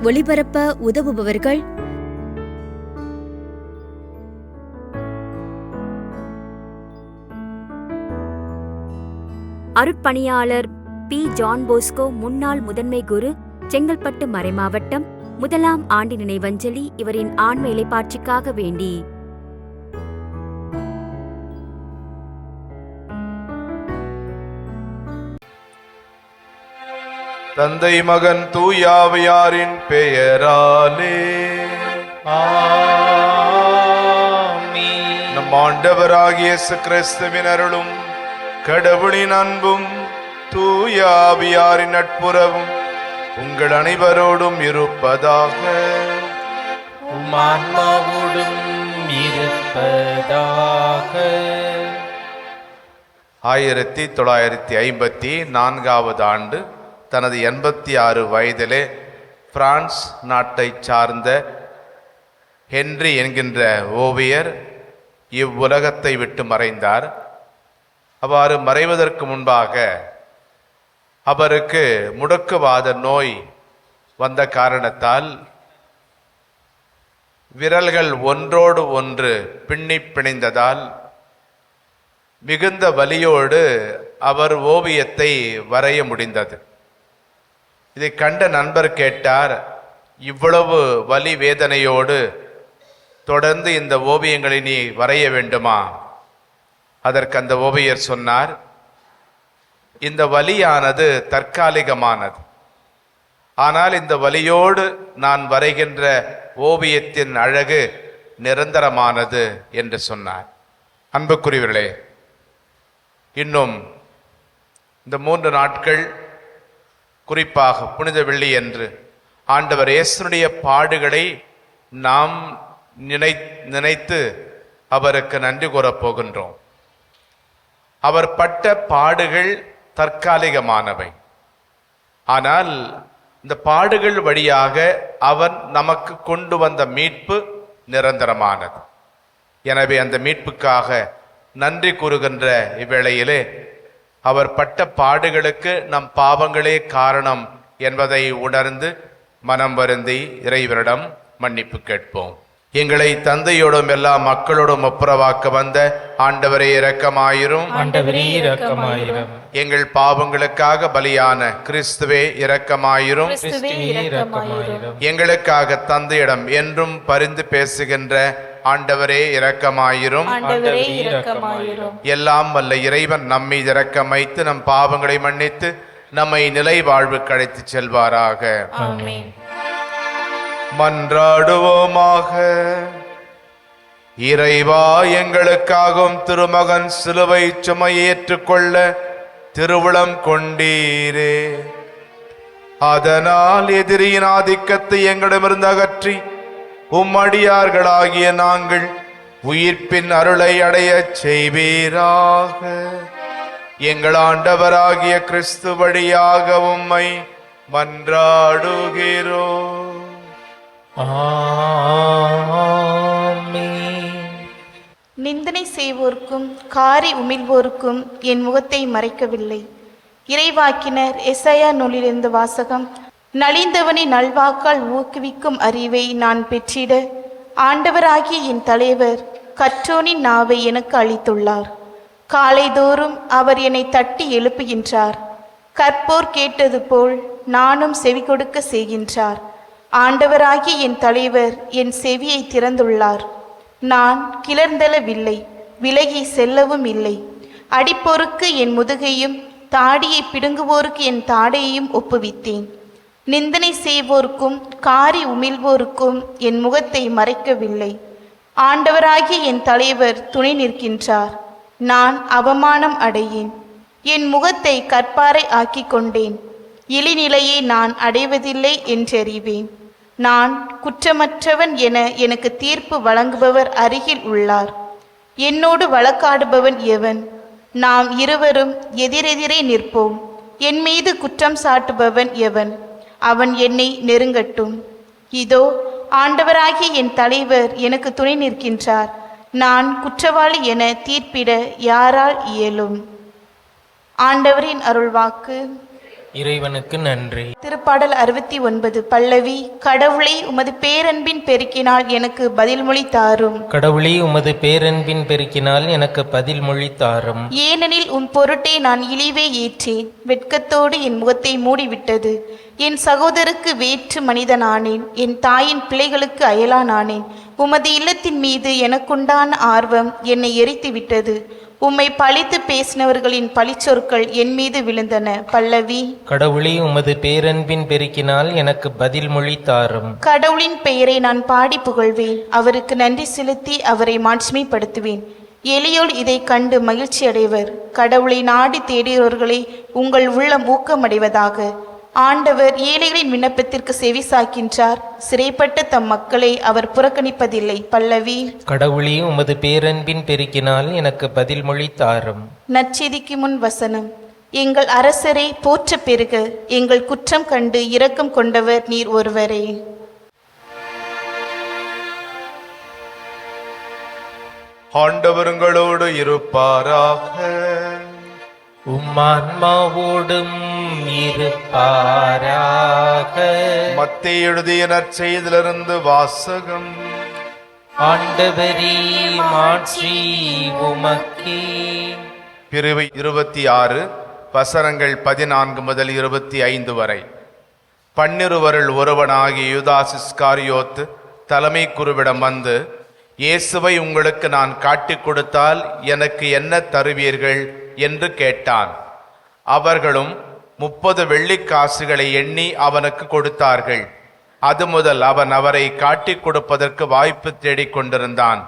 ஒளிபரப்ப உதவுபவர்கள் அருட்பணியாளர் B. John Bosco, முன்னாள் முதன்மை குரு, செங்கல்பட்டு மறைமாவட்டம். 1ஆம் ஆண்டு நினைவஞ்சலி இவரின் ஆன்ம இளைப்பாட்சிக்காக வேண்டி. தந்தை மகன் தூயாவியாரின் பெயராலே ஆமென். நம் ஆண்டவராகிய இயேசு கிறிஸ்துவின் அருளும் கடவுளின் அன்பும் தூயாவியாரின் நட்புறவும் உங்கள் அனைவரோடும் இருப்பதாக. ஆன்மாவோடும் இருப்பதாக. 1954 ஆண்டு தனது 86 வயதிலே பிரான்ஸ் நாட்டை சார்ந்த ஹென்றி என்கின்ற ஓவியர் இவ்வுலகத்தை விட்டு மறைந்தார். அவ்வாறு மறைவதற்கு முன்பாக அவருக்கு முடக்குவாத நோய் வந்த காரணத்தால் விரல்கள் ஒன்றோடு ஒன்று பின்னி பிணைந்ததால் மிகுந்த வலியோடு அவர் ஓவியத்தை வரைய முடிந்தது. இதை கண்ட நண்பர் கேட்டார், இவ்வளவு வலி வேதனையோடு தொடர்ந்து இந்த ஓவியங்களை நீ வரைய வேண்டுமா? அதற்கு அந்த ஓவியர் சொன்னார், இந்த வலியானது தற்காலிகமானது, ஆனால் இந்த வலியோடு நான் வரைகின்ற ஓவியத்தின் அழகு நிரந்தரமானது என்று சொன்னார். அன்புக்குரியவர்களே, இன்னும் இந்த 3 நாட்கள், குறிப்பாக புனித வெள்ளி என்று ஆண்டவர் இயேசுனுடைய பாடுகளை நாம் நினைத்து அவருக்கு நன்றி கூறப் போகின்றோம். அவர் பட்ட பாடுகள் தற்காலிகமானவை, ஆனால் இந்த பாடுகள் வழியாக அவர் நமக்கு கொண்டு வந்த மீட்பு நிரந்தரமானது. எனவே அந்த மீட்புக்காக நன்றி கூறுகின்ற இவ்வேளையிலே அவர் பட்ட பாடுகளுக்கு நம் பாவங்களே காரணம் என்பதை உணர்ந்து மனம் வருந்தி இறைவரிடம் மன்னிப்பு கேட்போம். எங்களை தந்தையோடும் எல்லா மக்களோடும் ஒப்புரவாக்க வந்த ஆண்டவரே இரக்கமாயிரும். ஆண்டவரே இரக்கமாயிரும். எங்கள் பாவங்களுக்காக பலியான கிறிஸ்துவே இரக்கமாயிரும். கிறிஸ்துவே இரக்கமாயிரும். எங்களுக்காக தந்தையிடம் என்றும் பரிந்து பேசுகின்ற ஆண்டவரே இரக்கமாயிரும். ஆண்டவரே இரக்கமாயிரும். எல்லாம் வல்ல இறைவன் நம்மை இரக்கம் வைத்து நம் பாவங்களை மன்னித்து நம்மை நிலை வாழ்வுக்கு அழைத்து செல்வாராக. ஆமென். மன்றாடுவோமாக. இறைவா, எங்களுக்காகவும் திருமகன் சிலுவை சுமையேற்றுக்கொள்ள திருவுளம் கொண்டீரே. அதனால் எதிரியின் ஆதிக்கத்தை எங்களிடமிருந்து அகற்றி உம்மடியார்களாகிய நாங்கள் உயிர்ப்பின் அருளை அடைய செய்வீராக. எங்கள் ஆண்டவராகிய கிறிஸ்து வழியாக உம்மை மன்றாடுகிறோம். நிந்தனை செய்வோர்க்கும் காரி உமிழ்வோர்க்கும் என் முகத்தை மறைக்கவில்லை. இறைவாக்கினர் எசாயா நூலிலிருந்து வாசகம். நலிந்தவனை நல்வாக்கால் ஊக்குவிக்கும் அறிவை நான் பெற்றிட ஆண்டவராகிய என் தலைவர் கற்றோனின் நாவை எனக்கு அளித்துள்ளார். காலைதோறும் அவர் என்னை தட்டி எழுப்புகின்றார். கற்போர் கேட்டது போல் நானும் செவி கொடுக்க செய்கின்றார். ஆண்டவராகிய என் தலைவர் என் செவியை திறந்துள்ளார். நான் கிளர்ந்தெழவில்லை, விலகி செல்லவும் இல்லை. அடிப்போருக்கு என் முதுகையும் தாடியை பிடுங்குவோருக்கு என் தாடையையும் ஒப்புவித்தேன். நிந்தனை செய்வோர்க்கும் காரி உமிழ்வோருக்கும் என் முகத்தை மறைக்கவில்லை. ஆண்டவராகிய என் தலைவர் துணை நிற்கின்றார். நான் அவமானம் அடையேன். என் முகத்தை கற்பாறை ஆக்கி கொண்டேன். இழிநிலையை நான் அடைவதில்லை என்றறிவேன். நான் குற்றமற்றவன் என எனக்கு தீர்ப்பு வழங்குபவர் அருகில் உள்ளார். என்னோடு வழக்காடுபவன் எவன்? நாம் இருவரும் எதிரெதிரே நிற்போம். என் மீது குற்றம் சாட்டுபவன் எவன்? அவன் என்னை நெருங்கட்டும். இதோ ஆண்டவராகிய என் தலைவர் எனக்கு துணை நிற்கின்றார். நான் குற்றவாளி என தீர்ப்பிட யாரால் இயலும்? ஆண்டவரின் அருள்வாக்கு. இறைவனுக்கு நன்றி. திருப்பாடல் 69 பல்லவி. கடவுளே உமது பேரன்பின் பெருக்கினால் எனக்கு பதில்மொழி தாரும். கடவுளே உமது பேரன்பின் பெருக்கினால் எனக்கு பதில் மொழி தாரும். ஏனெனில் உன் பொருட்டே நான் இழிவை ஏற்றேன், வெட்கத்தோடு என் முகத்தை மூடிவிட்டது. என் சகோதரருக்கு வேற்று மனிதனானேன், என் தாயின் பிள்ளைகளுக்கு அயலானானேன். உமது இல்லத்தின் மீது எனக்குண்டான ஆர்வம் என்னை எரித்து விட்டது. உம்மை பழித்து பேசினவர்களின் பழிச்சொற்கள் என் மீது விழுந்தன. பல்லவி. கடவுளே உமது பேரன்பின் பெருக்கினால் எனக்கு பதில் மொழி தாரும். கடவுளின் பெயரை நான் பாடி புகழ்வேன், அவருக்கு நன்றி செலுத்தி அவரை மாட்சிமைப்படுத்துவேன். எளியோர் இதை கண்டு மகிழ்ச்சி அடைவர். கடவுளை நாடி தேடியவர்களே, உங்கள் உள்ளம் ஊக்கமடைவதாக. ஆண்டவர் ஏழைகளின் விண்ணப்பத்திற்கு செவி சாய்க்கின்றார், சிறைப்பட்ட தம் மக்களை அவர் புறக்கணிப்பதில்லை. பல்லவி. கடவுளே உமது பேரன்பின் பெருக்கினால் எனக்கு பதில் மொழி தாரும். நற்செய்திக்கு முன் வசனம். எங்கள் அரசரே போற்ற பெறுக, எங்கள் குற்றம் கண்டு இரக்கம் கொண்டவர் நீர் ஒருவரே. ஆண்டவருங்களோடு இருப்பாராக. உம்மான்மாவோடும் இருப்பாராக. மத்தேயு எழுதிய நற்செய்தியிலிருந்து வாசகம். ஆண்டவரே மாட்சி உமக்கே. பிரிவு 26 வசனங்கள் 14 முதல் 25 வரை. 12 ஒருவனாகிய யூதாஸ் இஸ்காரியோத்து தலைமை குருவிடம் வந்து, இயேசுவை உங்களுக்கு நான் காட்டிக் கொடுத்தால் எனக்கு என்ன தருவீர்கள் என்று கேட்டான். அவர்களும் 30 வெள்ளிக்காசுகளை எண்ணி அவனுக்கு கொடுத்தார்கள். அது முதல் அவன் அவரை காட்டிக் கொடுப்பதற்கு வாய்ப்பு தேடிக் கொண்டிருந்தான்.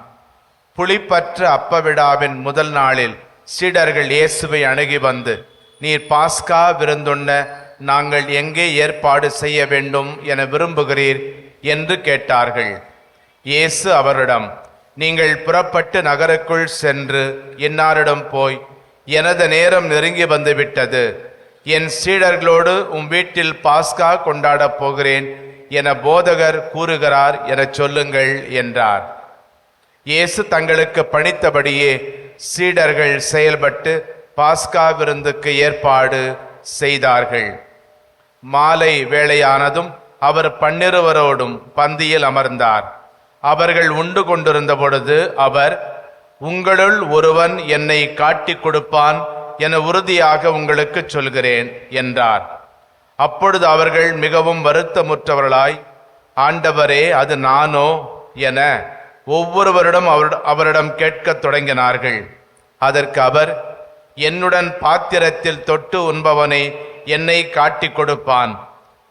புளிப்பற்ற அப்ப விழாவின் முதல் நாளில் சீடர்கள் இயேசுவை அணுகி வந்து, நீர் பாஸ்கா விருந்துண்ண நாங்கள் எங்கே ஏற்பாடு செய்ய வேண்டும் என விரும்புகிறீர் என்று கேட்டார்கள். இயேசு அவரிடம், நீங்கள் புறப்பட்டு நகருக்குள் சென்று இன்னாரிடம் போய், எனது நேரம் நெருங்கி வந்துவிட்டது, என் சீடர்களோடு வீட்டில் பாஸ்கா கொண்டாடப் போகிறேன் என போதகர் கூறுகிறார் என சொல்லுங்கள் என்றார். இயேசு தங்களுக்கு பணித்தபடியே சீடர்கள் செயல்பட்டு பாஸ்கா விருந்துக்கு ஏற்பாடு செய்தார்கள். மாலை வேளையானதும் அவர் 12 பந்தியில் அமர்ந்தார். அவர்கள் உண்டு கொண்டிருந்த பொழுது அவர், உங்களுள் ஒருவன் என்னை காட்டிக் கொடுப்பான் என உறுதியாக உங்களுக்கு சொல்கிறேன் என்றார். அப்பொழுது அவர்கள் மிகவும் வருத்தமுற்றவர்களாய், ஆண்டவரே அது நானோ என ஒவ்வொருவரிடம் அவரிடம் கேட்கத் தொடங்கினார்கள். அதற்கு அவர், என்னுடன் பாத்திரத்தில் தொட்டு உண்பவனை என்னை காட்டிக் கொடுப்பான்.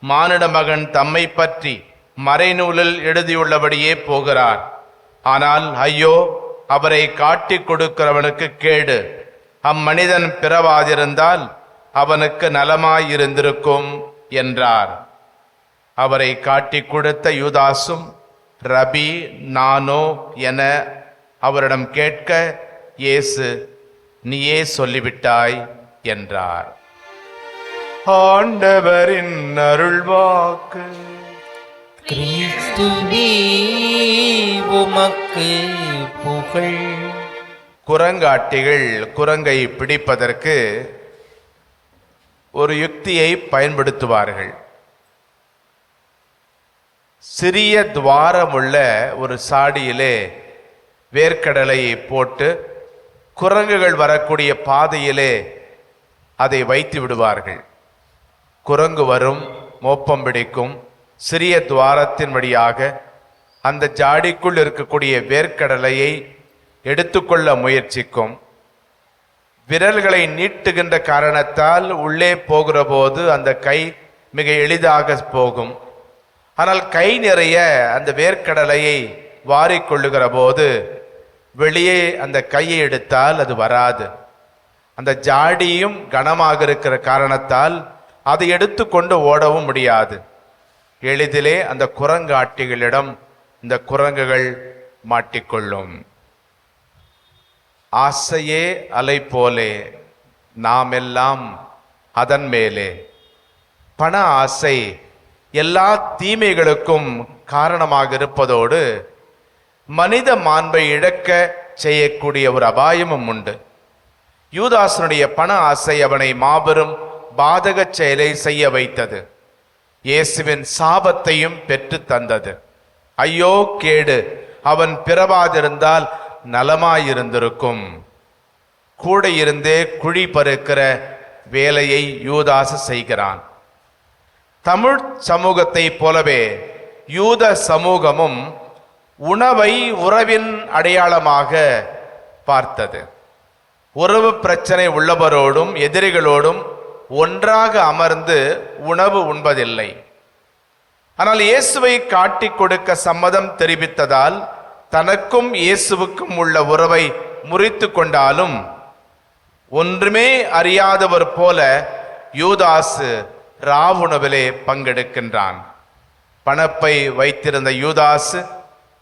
மானிட மகன் தம்மை பற்றி மறைநூலில் எழுதியுள்ளபடியே போகிறார். ஆனால் ஐயோ, அவரை காட்டிக் கொடுக்கிறவனுக்கு கேடு. அம்மனிதன் பிறவாதிருந்தால் அவனுக்கு நலமாயிருந்திருக்கும் என்றார். அவரை காட்டிக் கொடுத்த யூதாசும், ரபி நானோ என அவரிடம் கேட்க, இயேசு, நீயே சொல்லிவிட்டாய் என்றார். ஆண்டவரின் அருள்வாக்கு. கிறிஸ்துவே உமக்கு புகழ். குரங்காட்டிகள் குரங்கை பிடிப்பதற்கு ஒரு யுக்தியை பயன்படுத்துவார்கள். சிறிய துவாரமுள்ள ஒரு சாடியிலே வேர்க்கடலையை போட்டு குரங்குகள் வரக்கூடிய பாதையிலே அதை வைத்து விடுவார்கள். குரங்கு வரும், மோப்பம் பிடிக்கும். சிறிய துவாரத்தின் வழியாக அந்த ஜாடிக்குள் இருக்கக்கூடிய வேர்க்கடலையை எடுத்துக்கொள்ள முயற்சிக்கும். விரல்களை நீட்டுகின்ற காரணத்தால் உள்ளே போகிற போது அந்த கை மிக எளிதாக போகும். ஆனால் கை நிறைய அந்த வேர்க்கடலையை வாரிக்கொள்ளுகிற போது வெளியே அந்த கையை எடுத்தால் அது வராது. அந்த ஜாடியும் கனமாக இருக்கிற காரணத்தால் அதை எடுத்துக்கொண்டு ஓடவும் முடியாது. எளிதிலே அந்த குரங்காட்டிகளிடம் இந்த குரங்குகள் மாட்டிக்கொள்ளும். ஆசையே அலை போலே நாம் எல்லாம் அதன் மேலே. பண ஆசை எல்லா தீமைகளுக்கும் காரணமாக இருப்பதோடு மனித மாண்பை இழக்க செய்யக்கூடிய ஒரு அபாயமும் உண்டு. யூதாசனுடைய பண ஆசை அவனை மாபெரும் பாதகச் செயலை செய்ய வைத்தது. இயேசுவின் சாபத்தையும் பெற்று தந்தது. ஐயோ கேடு, அவன் பிறவாதிருந்தால் நலமாயிருந்திருக்கும். கூட இருந்தே குழி பறிக்கிற வேலையை யூதாசு செய்கிறான். தமிழ் சமூகத்தை போலவே யூத சமூகமும் உணவை உறவின் அடையாளமாக பார்த்தது. உறவு பிரச்சனை உள்ளவரோடும் எதிரிகளோடும் ஒன்றாக அமர்ந்து உணவு உண்பதில்லை. ஆனால் இயேசுவை காட்டிக் கொடுக்க சம்மதம் தெரிவித்ததால் தனக்கும் இயேசுவுக்கும் உள்ள உறவை முறித்து கொண்டாலும் ஒன்றுமே அறியாதவர் போல யூதாசு ராவுணவிலே பங்கெடுக்கின்றான். பணப்பை வைத்திருந்த யூதாசு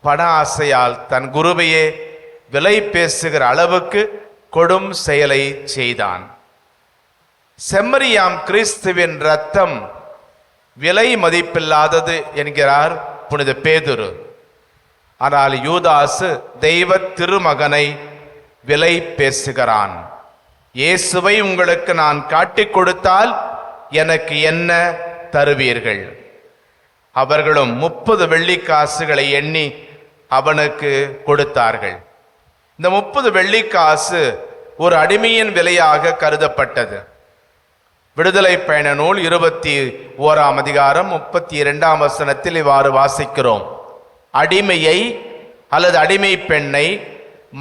பண ஆசையால் தன் குருவையே விலை பேசுகிற அளவுக்கு கொடும் செயலை செய்தான். செம்மறியாம் கிறிஸ்துவின் இரத்தம் விலை மதிப்பில்லாதது என்கிறார் புனித பேதுரு. ஆனால் யூதாசு தெய்வ திருமகனை விலை பேசுகிறான். இயேசுவை உங்களுக்கு நான் காட்டிக் கொடுத்தால் எனக்கு என்ன தருவீர்கள்? அவர்களும் 30 வெள்ளிக்காசுகளை எண்ணி அவனுக்கு கொடுத்தார்கள். இந்த 30 வெள்ளிக்காசு ஒரு அடிமையின் விலையாக கருதப்பட்டது. விடுதலை பயண நூல் 21ஆம் அதிகாரம் 32ஆம் வசனத்தில் இவ்வாறு வாசிக்கிறோம். அடிமையை அல்லது அடிமை பெண்ணை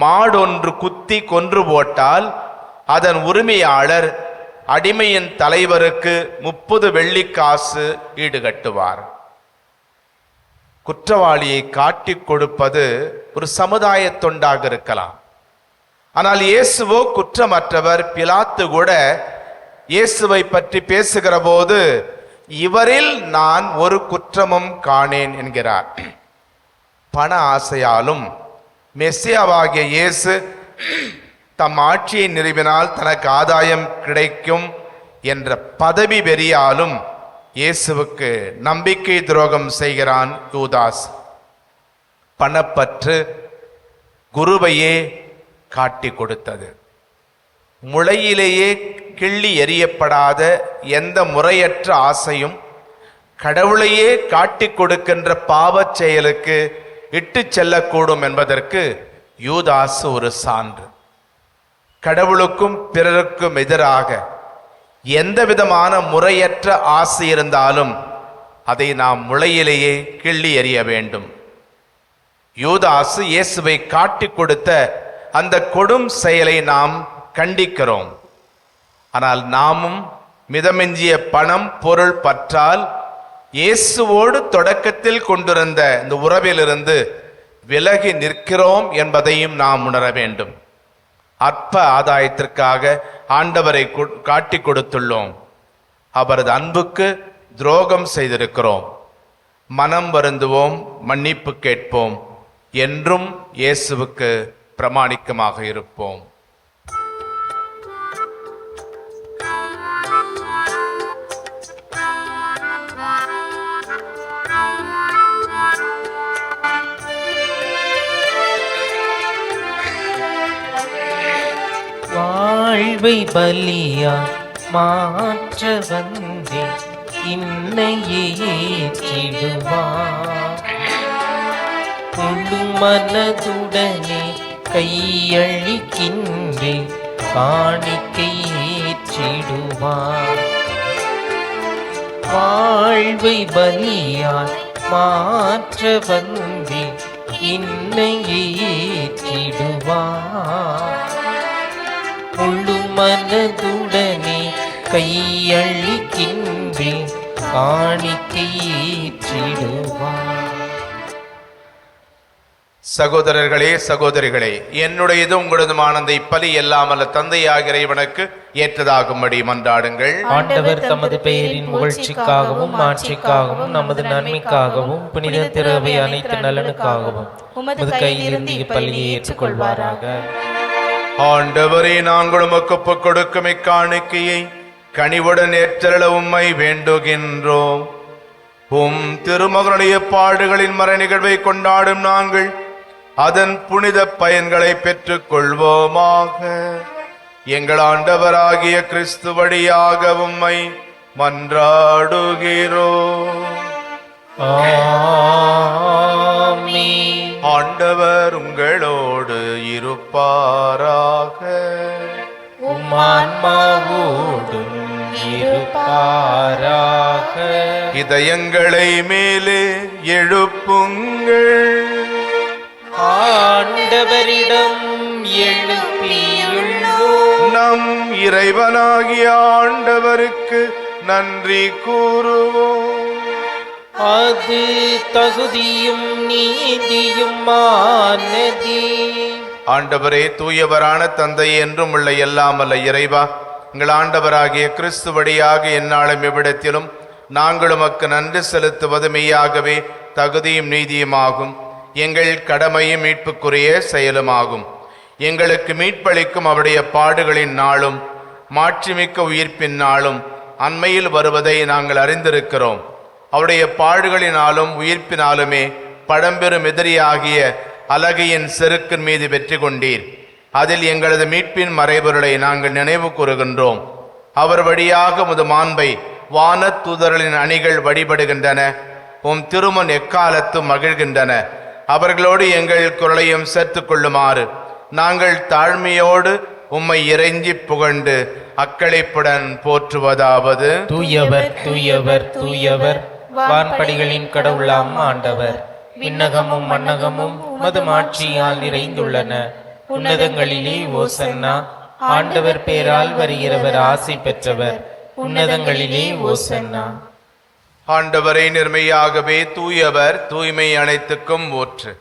மாடொன்று குத்தி கொன்று போட்டால் அதன் உரிமையாளர் அடிமையின் தலைவருக்கு 30 வெள்ளிக்காசு ஈடுகட்டுவார். குற்றவாளியை காட்டிக் கொடுப்பது ஒரு சமுதாய தொண்டாக இருக்கலாம். ஆனால் இயேசுவோ குற்றமற்றவர். பிலாத்து கூட இயேசுவை பற்றி பேசுகிற போது இவரில் நான் ஒரு குற்றமும் காணேன் என்கிறார். பண ஆசையாலும் மெசியாவாகிய இயேசு தம் ஆட்சியை நிறுவினால் தனக்கு ஆதாயம் கிடைக்கும் என்ற பதவி வெறியாலும் இயேசுவுக்கு நம்பிக்கை துரோகம் செய்கிறான் யூதாஸ். பணப்பற்று குருவையே காட்டி கொடுத்தது. முளையிலேயே கிள்ளி எறியப்படாத எந்த முறையற்ற ஆசையும் கடவுளையே காட்டி கொடுக்கின்ற பாவச் செயலுக்கு இட்டு செல்லக்கூடும் என்பதற்கு யூதாஸ் ஒரு சான்று. கடவுளுக்கும் பிறருக்கும் எதிராக எந்த விதமான முறையற்ற ஆசை இருந்தாலும் அதை நாம் முளையிலேயே கிள்ளி எறிய வேண்டும். யூதாசு இயேசுவை காட்டிக் கொடுத்த அந்த கொடும் செயலை நாம் கண்டிக்கிறோம். ஆனால் நாமும் மிதமெஞ்சிய பணம் பொருள் பற்றால் இயேசுவோடு தொடக்கத்தில் கொண்டிருந்த இந்த உறவிலிருந்து விலகி நிற்கிறோம் என்பதையும் நாம் உணர வேண்டும். அற்ப ஆதாயத்திற்காக ஆண்டவரை காட்டி கொடுத்துள்ளோம். அவரது அன்புக்கு துரோகம் செய்திருக்கிறோம். மனம் வருந்துவோம், மன்னிப்பு கேட்போம், என்றும் இயேசுவுக்கு பிரமாணிக்கமாக இருப்போம். வாழ்வை பலியா மாற்ற வந்தே இன்னையே ஏற்றிடுவார். முழு மனதுடனே கையளிக்கின்றே காணிக்கை ஏற்றிடுவார். வாழ்வை பலியால் மாற்ற வந்தே இன்னையே ஏற்றிடுவார். முழு மனதுடனே கையளிக்கின்றே காணிக்கை ஏற்றிடுவார். சகோதரர்களே, சகோதரிகளே, என்னுடையது உங்களதுமான அந்த இப்பலி எல்லாமல்ல தந்தையாகிற இறைவனுக்கு ஏற்றதாகும்படி மன்றாடுங்கள். ஆண்டவர் தமது பெயரின் புகழ்ச்சிக்காகவும் மாட்சிக்காகவும் நமது நன்மைக்காகவும் புனித திரவை அனைத்து நலனுக்காகவும் உமது கையிலிருந்து இப்பலியை ஏற்றுக்கொள்வாராக. ஆண்டவரே, நாங்கள் உமக்கு ஒப்புக் கொடுக்கும் இக்காணிக்கையை கனிவுடன் ஏற்றருள உம்மை வேண்டுகின்றோம். உம் திருமகனுடைய பாடுகளின் மறை நிகழ்வை கொண்டாடும் நாங்கள் அதன் புனித பயன்களை பெற்றுக் கொள்வோமாக. எங்கள் ஆண்டவராகிய கிறிஸ்து வழியாக உம்மை மன்றாடுகிறோம். ஆமென். ஆண்டவர் உங்களோடு இருப்பாராக. உம்மான்மாவோடும் இருப்பாராக. இதயங்களை மேலே எழுப்புங்கள். ஆண்டவரிடம் எழுப்பியுள்ளோம். நம் இறைவனாகிய ஆண்டவருக்கு நன்றி கூறுவோம். அது தகுதியும் நீதியுமானதே. ஆண்டவரே, தூயவரான தந்தை என்றும் உள்ள எல்லாம் அல்ல இறைவா, எங்கள் ஆண்டவராகிய கிறிஸ்து வழியாக எந்நாளும் எவ்விடத்திலும் நாங்கள் உமக்கு நன்றி செலுத்துவது மெய்யாகவே தகுதியும் நீதியுமாகும். எங்கள் கடமையும் மீட்புக்குரிய செயலுமாகும். எங்களுக்கு மீட்பளிக்கும் அவருடைய பாடுகளின் நாளும் மாட்சிமிக்க உயிர்ப்பின் நாளும் அண்மையில் வருவதை நாங்கள் அறிந்திருக்கிறோம். அவருடைய பாடுகளினாலும் உயிர்ப்பினாலுமே பழம்பெரும் எதிரியாகிய அலகையின் செருக்கின் மீது வெற்றி கொண்டீர். அதில் எங்களது மீட்பின் மறைபொருளை நாங்கள் நினைவு கூறுகின்றோம். அவர் வழியாக உமது மாண்பை வான தூதர்களின் அணிகள் வழிபடுகின்றன. உம் திருமண் எக்காலத்தும் மகிழ்கின்றன. அவர்களோடு எங்கள் குரலையும் சேர்த்துக் கொள்ளுமாறு நாங்கள் தாழ்மையோடு உம்மை இறைஞ்சி புகழ்ந்து அக்களிப்புடன் போற்றுவதாவது: தூயவர் தூயவர் தூயவர், வான்படிகளின் கடவுளாம் ஆண்டவர். விண்ணகமும் மண்ணகமும் உமது மாட்சியால் நிறைந்துள்ளன. உன்னதங்களிலே ஓசன்னா. ஆண்டவர் பேரால் வருகிறவர் ஆசி பெற்றவர். உன்னதங்களிலே ஓசன்னா. ஆண்டவரை நிர்மையாகவே தூயவர், தூய்மை அனைத்துக்கும் ஊற்று.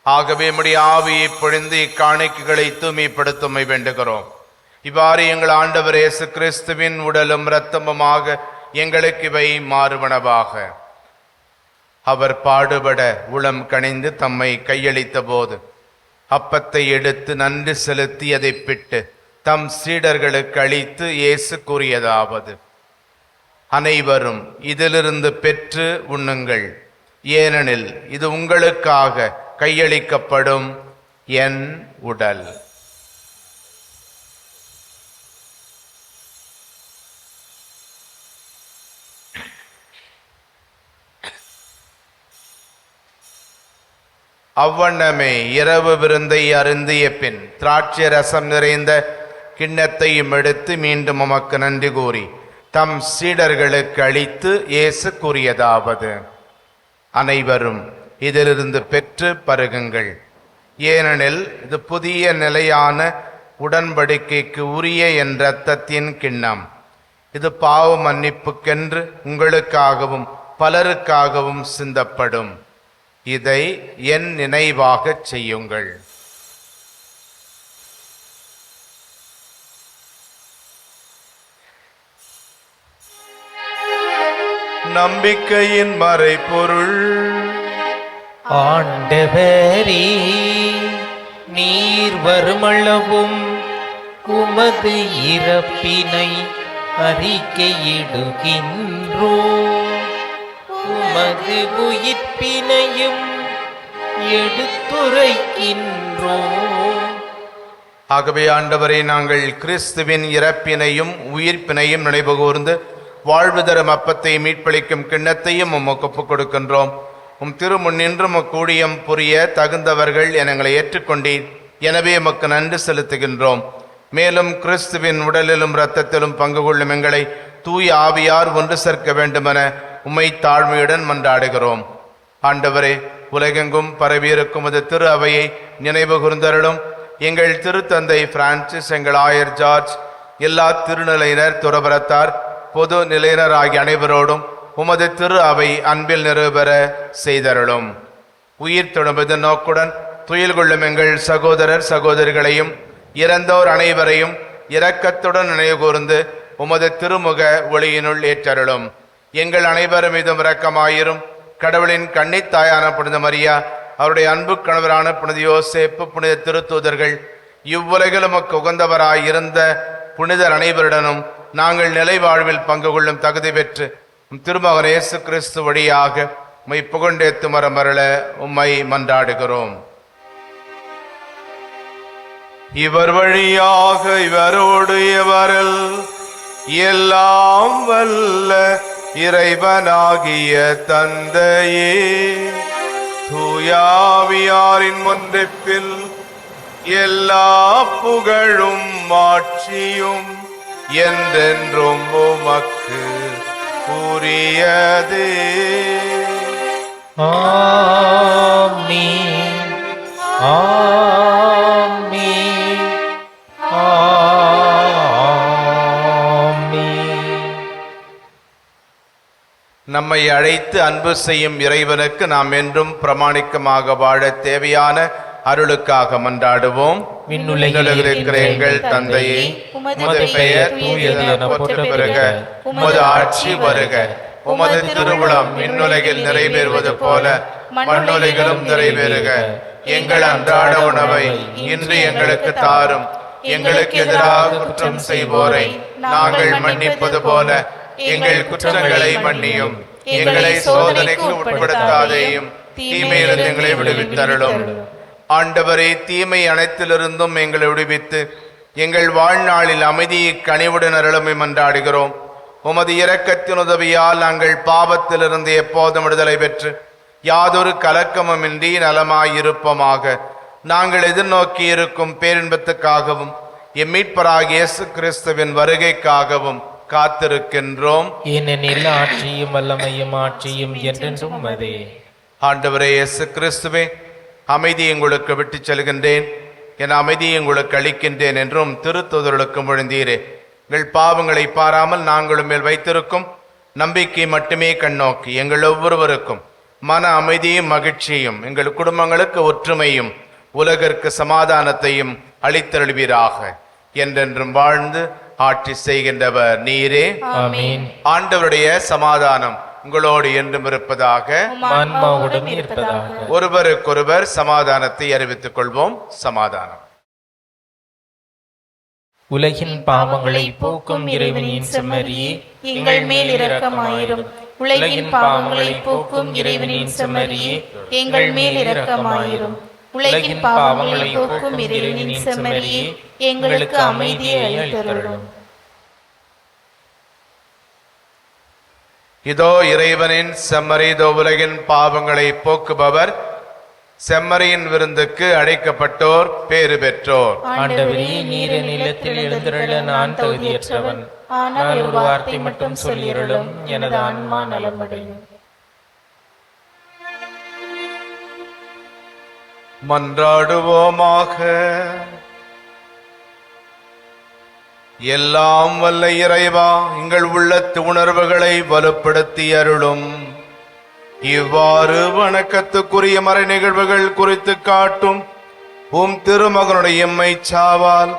ஆகவே உம்முடைய ஆவியை பொழிந்து இக்காணிக்கைகளை தூய்மைப்படுத்துமை வேண்டுகிறோம். இவ்வாறு எங்கள் ஆண்டவர் இயேசு கிறிஸ்துவின் உடலும் இரத்தமுமாக எங்களுக்கு இவை மாறுவனவாக. அவர் பாடுபட உளம் கனிந்து தம்மை கையளித்த போது அப்பத்தை எடுத்து நன்றி செலுத்தி அதை பிட்டு தம் சீடர்களுக்கு அளித்து இயேசு கூறியதாவது: அனைவரும் இதிலிருந்து பெற்று உண்ணுங்கள், ஏனெனில் இது உங்களுக்காக கையளிக்கப்படும் என் உடல். அவ்வண்ணமே இரவு விருந்தை அருந்திய பின் திராட்சை ரசம் நிறைந்த கிண்ணத்தையும் எடுத்து மீண்டும் உமக்கு நன்றி கூறி தம் சீடர்களுக்கு அளித்து இயேசு கூறியதாவது: அனைவரும் இதிலிருந்து பெற்று பருகுங்கள், ஏனெனில் இது புதிய நிலையான உடன்படிக்கைக்கு உரிய என் இரத்தத்தின் கிண்ணம். இது பாவ மன்னிப்புக்கென்று உங்களுக்காகவும் பலருக்காகவும் சிந்தப்படும். இதை என் நினைவாகச் செய்யுங்கள். நம்பிக்கையின் மறைபொருள். ஆண்டவரே, நீர் வருமளவும் உமது இறப்பினை அறிக்கையிடுகின்றோம். உமது உயிர்ப்பினையும் எடுத்துரைக்கின்றோம். ஆகவே ஆண்டவரை, நாங்கள் கிறிஸ்துவின் இறப்பினையும் உயிர்ப்பினையும் நினைவுகூர்ந்து வாழ்வு தரும் அப்பத்தை மீட்பளிக்கும் கிண்ணத்தையும் உமக்கு ஒப்புக் கொடுக்கின்றோம். உம் திருமுன்னின்று கூடியம் புரிய தகுந்தவர்கள் என எங்களை ஏற்றுக்கொண்டீர். எனவே உமக்கு நன்றி செலுத்துகின்றோம். மேலும் கிறிஸ்துவின் உடலிலும் இரத்தத்திலும் பங்கு கொள்ளும் எங்களை தூய ஆவியார் ஒன்று சேர்க்க வேண்டுமென உம்மை தாழ்மையுடன் மன்றாடுகிறோம். ஆண்டவரே, உலகெங்கும் பரவியிருக்கும் அது திரு அவையை நினைவு கூர்ந்தருளும். எங்கள் திருத்தந்தை பிரான்சிஸ், எங்கள் ஆயர் ஜார்ஜ், எல்லா திருநிலையினர், துறவரத்தார், பொது நிலையினர் ஆகிய அனைவரோடும் உமது திரு அவை அன்பில் நிறைவேற செய்தருளும். உயிர் தொழும்பது நோக்குடன் துயில் கொள்ளும் எங்கள் சகோதரர் சகோதரிகளையும் இறந்தோர் அனைவரையும் இரக்கத்துடன் நினைவுகூர்ந்து உமது திருமுக ஒளியினுள் ஏற்றருளும். எங்கள் அனைவரும் மீதும் இரக்கமாயிரும். கடவுளின் கன்னித்தாயான புனித மரியா, அவருடைய அன்பு கணவரான புனித யோசேப்பு, புனித திருத்தூதர்கள், இவ்வுலகில் உமக்கு உகந்தவராயிருந்த புனிதர் அனைவருடனும் நாங்கள் நிலை வாழ்வில் பங்கு கொள்ளும் தகுதி பெற்று திருமகன் இயேசு கிறிஸ்து வழியாக உம்மை புகழ்ந்தேத்து மரமருள உம்மை மன்றாடுகிறோம். இவர் வழியாக இவரோடு இவரில் எல்லாம் வல்ல இறைவனாகிய தந்தையே, தூயாவியாரின் ஒன்றிப்பில் எல்லா புகழும் மாட்சியும் என்றென்றும் உமக்கு உரியதே. ஆமென். ஆமென். ஆமென். நம்மை அழைத்து அன்பு செய்யும் இறைவனுக்கு நாம் என்றும் பிரமாணிக்கமாக வாழ தேவையான அருளுக்காக மன்றாடுவோம். விண்ணுலகில் இருக்கிற எங்கள் தந்தையே, உமது பெயர் தூயது என போற்ற பெறுக. உமது ஆட்சி வருக. உமது திருவுளம் விண்ணுலகில் நிறைவேறுவது போல மண்ணுலகிலும் நிறைவேறுக. எங்கள் அன்றாட உணவை இன்று எங்களுக்கு தாரும். எங்களுக்கு எதிராக குற்றம் செய்வோரை நாங்கள் மன்னிப்பது போல எங்கள் குற்றங்களை மன்னியும். எங்களை சோதனைக்கு உட்படுத்தாதேயும், தீமையிலிருந்து எங்களை விடுவித்தருளும். ஆண்டவரே, தீமை அனைத்திலிருந்தும் எங்களை விடுவித்து எங்கள் வாழ்நாளில் அமைதியை கனிவுடன் அருளுமை மன்றாடுகிறோம். உமது இரக்கத்தின் உதவியால் நாங்கள் பாவத்திலிருந்து எப்போதும் விடுதலை பெற்று யாதொரு கலக்கமுமின்றி நலமாயிருப்போமாக. நாங்கள் எதிர்நோக்கி இருக்கும் பேரின்பத்துக்காகவும் எம் மீட்பராகிய இயேசு கிறிஸ்துவின் வருகைக்காகவும் காத்திருக்கின்றோம். ஏனெனில் ஆட்சியும் வல்லமையும் ஆட்சியும் என்றென்றும் அதே. ஆண்டவரே இயேசு கிறிஸ்துவே, அமைதி உங்களுக்கு விட்டுச் செல்கின்றேன், என் அமைதியை உங்களுக்கு அளிக்கின்றேன் என்றும் திருத்தூதர்களுக்கு மொழிந்தீரே. எங்கள் பாவங்களை பாராமல் நாங்களும் மேல் வைத்திருக்கும் நம்பிக்கை மட்டுமே கண்ணோக்கி எங்கள் ஒவ்வொருவருக்கும் மன அமைதியும் மகிழ்ச்சியும், எங்கள் குடும்பங்களுக்கு ஒற்றுமையும் உலகிற்கு சமாதானத்தையும் அளித்தருள்வீராக. என்றென்றும் வாழ்ந்து ஆட்சி செய்கின்றவர் நீரே. ஆமென். ஆண்டவருடைய சமாதானம் உங்களோடு என்றும் இருப்பதாக. ஆன்மாவோடும் இருப்பதாக. ஒருவருக்கொருவர் சமாதானத்தை அறிவித்துக் கொள்வோம். சமாதானம். உலகின் பாவங்களை போக்கும் இறைவனின் செம்மறியே, எங்கள் மேல் இரக்கமாயிரும். உலகின் பாவங்களை போக்கும் இறைவனின் செம்மறியே, எங்கள் மேல் இரக்கமாயிரும். உலகின் பாவங்களை போக்கும் இறைவனின் செம்மறியே, எங்களுக்கு அமைதியை அளித்தருளும். இதோ இறைவனின் செம்மறி, இதோ உலகின் பாவங்களை போக்குபவர். செம்மறியின் விருந்துக்கு அழைக்கப்பட்டோர் பேறு பெற்றோர். ஆண்டவரே, நீர் என் இல்லத்தில் எழுந்தருள நான் தகுதியற்றவன். ஆனால் ஒரு வார்த்தை மட்டும் சொல்லிருளும், எனது ஆன்மா நலமடையும். மன்றாடுவோமாக. எல்லாம் வல்ல இறைவா, எங்கள் உள்ளத்து உணர்வுகளை வலுப்படுத்தி அருளும். இவ்வாறு வணக்கத்துக்குரிய மறை நிகழ்வுகள் குறித்து காட்டும் உம் திருமகனுடைய எம்மை சாவால்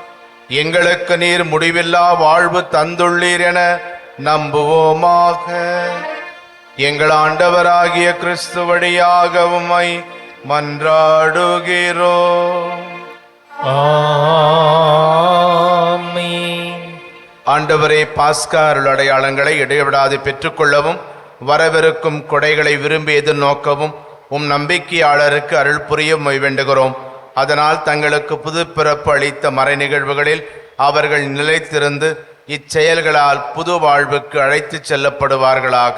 எங்களுக்கு நீர் முடிவில்லா வாழ்வு தந்துள்ளீர் என நம்புவோமாக. எங்கள் ஆண்டவராகிய கிறிஸ்து வழியாக உம்மை மன்றாடுகிறோம். ஆமென். ஆண்டவரே, பாஸ்கா அருள் அடையாளங்களை இடைவிடாது பெற்றுக்கொள்ளவும் வரவிருக்கும் கொடைகளை விரும்பி எதிர்நோக்கவும் உம் நம்பிக்கையாளருக்கு அருள் புரிய வேண்டுகிறோம். அதனால் தங்களுக்கு புது பிறப்பு அளித்த மறை நிகழ்வுகளில் அவர்கள் நிலைத்திருந்து இச்செயல்களால் புது வாழ்வுக்கு அழைத்துச் செல்லப்படுவார்களாக.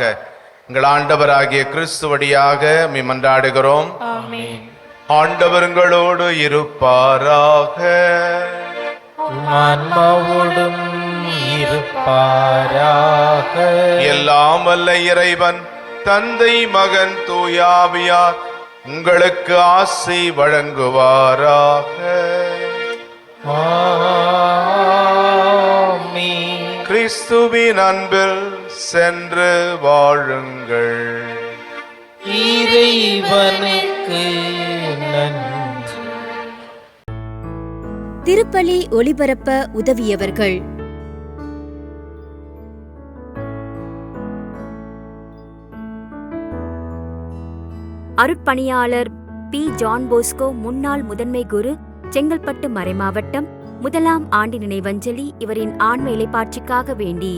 எங்கள் ஆண்டவராகிய கிறிஸ்து வழியாக மன்றாடுகிறோம். ஆமென். ஆண்டவர்களோடு இருப்பாராக. ஆன்மாவோடும் இருப்பாராக. எல்லாம் வல்ல இறைவன் தந்தை, மகன், தூயாவியார் உங்களுக்கு ஆசி வழங்குவாராக. ஆமென். கிறிஸ்துவின் அன்பில் சென்று வாழுங்கள். இறைவனுக்கு நன்றி. திருப்பலி ஒளிபரப்ப உதவியவர்கள்: அருட்பணியாளர் பி. ஜான் போஸ்கோ, முன்னாள் முதன்மை குரு, செங்கல்பட்டு மறைமாவட்டம். முதலாம் ஆண்டு நினைவஞ்சலி இவரின் ஆன்ம இலைப்பாட்சிக்காக வேண்டி